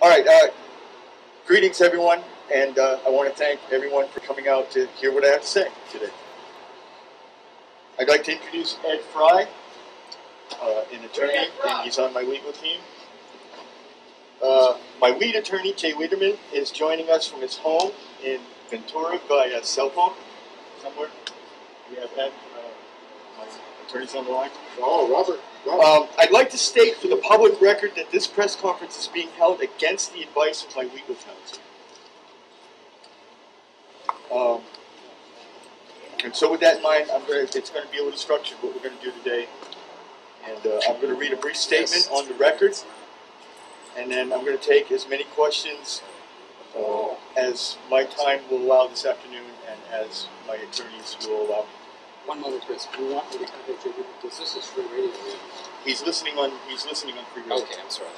All right, greetings everyone, and I want to thank everyone for coming out to hear what I have to say today. I'd like to introduce Ed Fry, an attorney, and he's on my legal team. My lead attorney, Jay Wiederman, is joining us from his home in Ventura via cell phone somewhere. We have Ed, my attorney's on the line. Oh, Robert. I'd like to state for the public record that this press conference is being held against the advice of my legal counsel. And so with that in mind, it's going to be a little structured what we're going to do today. And I'm going to read a brief statement on the record. And then I'm going to take as many questions as my time will allow this afternoon and as my attorneys will allow. One moment, Chris. This is free radio. He's listening on free radio. Okay, I'm sorry.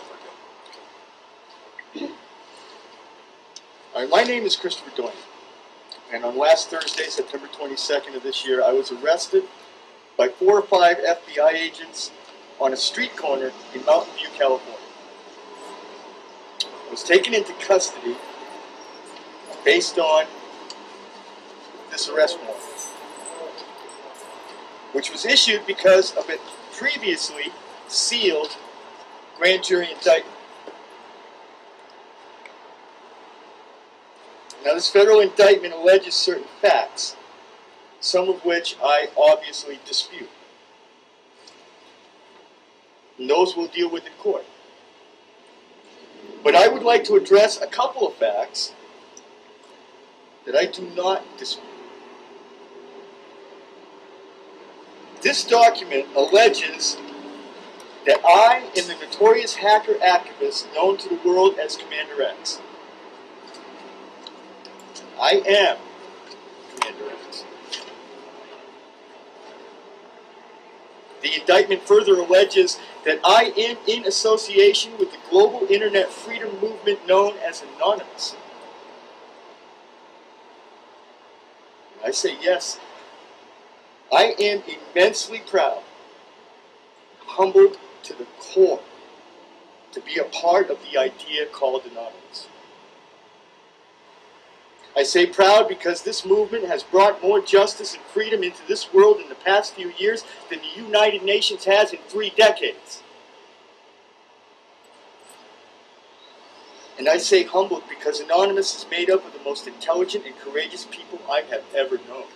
All right, my name is Christopher Doyle. And on last Thursday, September 22nd of this year, I was arrested by 4 or 5 FBI agents on a street corner in Mountain View, California. I was taken into custody based on this arrest warrant, which was issued because of a previously sealed grand jury indictment. Now, this federal indictment alleges certain facts, some of which I obviously dispute. And those we'll deal with in court. But I would like to address a couple of facts that I do not dispute. This document alleges that I am the notorious hacker activist known to the world as Commander X. I am Commander X. The indictment further alleges that I am in association with the global internet freedom movement known as Anonymous. I say yes. I am immensely proud, humbled to the core, to be a part of the idea called Anonymous. I say proud because this movement has brought more justice and freedom into this world in the past few years than the United Nations has in 3 decades. And I say humbled because Anonymous is made up of the most intelligent and courageous people I have ever known.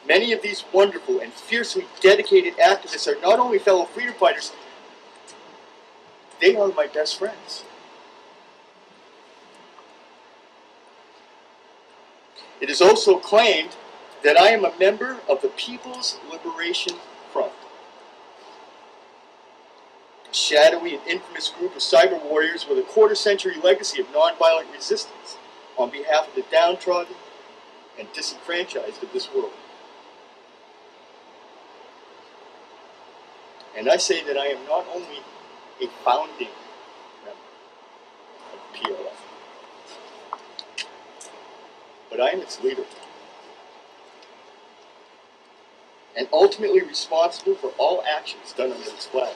Many of these wonderful and fiercely dedicated activists are not only fellow freedom fighters, they are my best friends. It is also claimed that I am a member of the People's Liberation Front, a shadowy and infamous group of cyber warriors with a quarter-century legacy of nonviolent resistance on behalf of the downtrodden and disenfranchised of this world. And I say that I am not only a founding member of PLF, but I am its leader, and ultimately responsible for all actions done under its flag.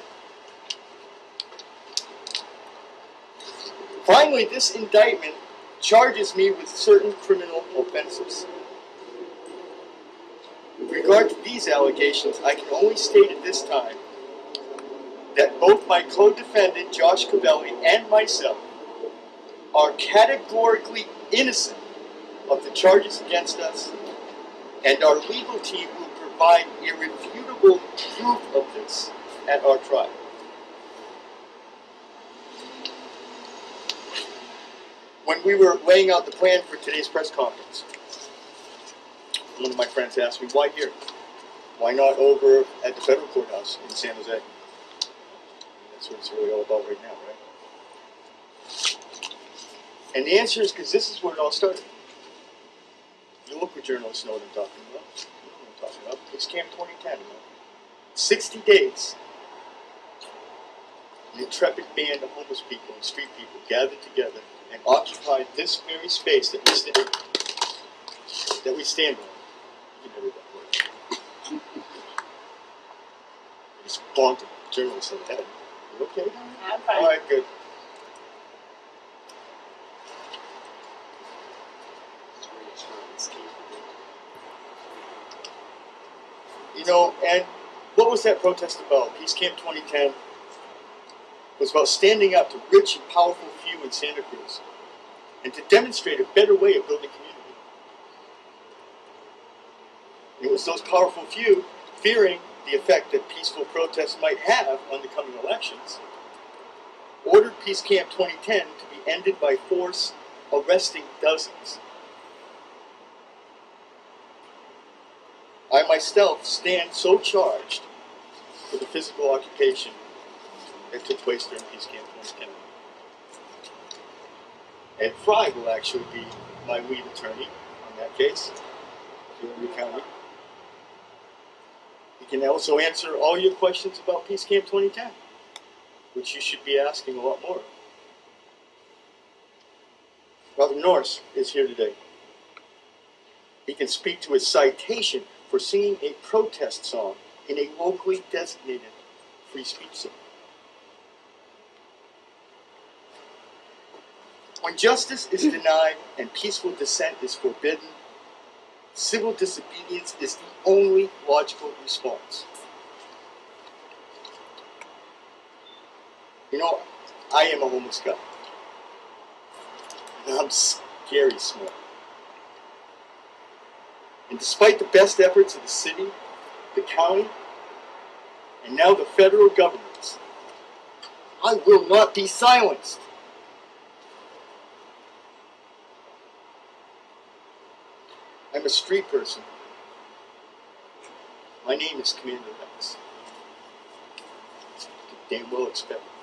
Finally, this indictment charges me with certain criminal offenses. With regard to these allegations, I can only state at this time that both my co-defendant, Josh Covelli, and myself are categorically innocent of the charges against us, and our legal team will provide irrefutable proof of this at our trial. When we were laying out the plan for today's press conference, one of my friends asked me, why here? Why not over at the federal courthouse in San Jose? That's what it's really all about right now, right? And the answer is because this is where it all started. You look what journalists know what I'm talking about. You know what I'm talking about. It's Camp 2010. 60 days. An intrepid band of homeless people and street people gathered together and occupied this very space that we stand on. You can never that word. It's bonkers. Journalists like that. You okay? I'm fine. All right, good. It's very strong, it's capable. You know, and what was that protest about? Peace Camp 2010 was about standing up to rich and powerful few in Santa Cruz and to demonstrate a better way of building community. It was those powerful few, fearing the effect that peaceful protests might have on the coming elections, ordered Peace Camp 2010 to be ended by force, arresting dozens. I myself stand so charged for the physical occupation that took place during Peace Camp 2010. Ed Fry will actually be my lead attorney on that case here in Lee County. He can also answer all your questions about Peace Camp 2010, which you should be asking a lot more of. Brother Norse is here today. He can speak to his citation for singing a protest song in a locally designated free speech zone. When justice is denied and peaceful dissent is forbidden, civil disobedience is the only logical response. You know, I am a homeless guy. And I'm scary smart. And despite the best efforts of the city, the county, and now the federal governments, I will not be silenced. I'm a street person. My name is Commander Rex. You damn well expect it.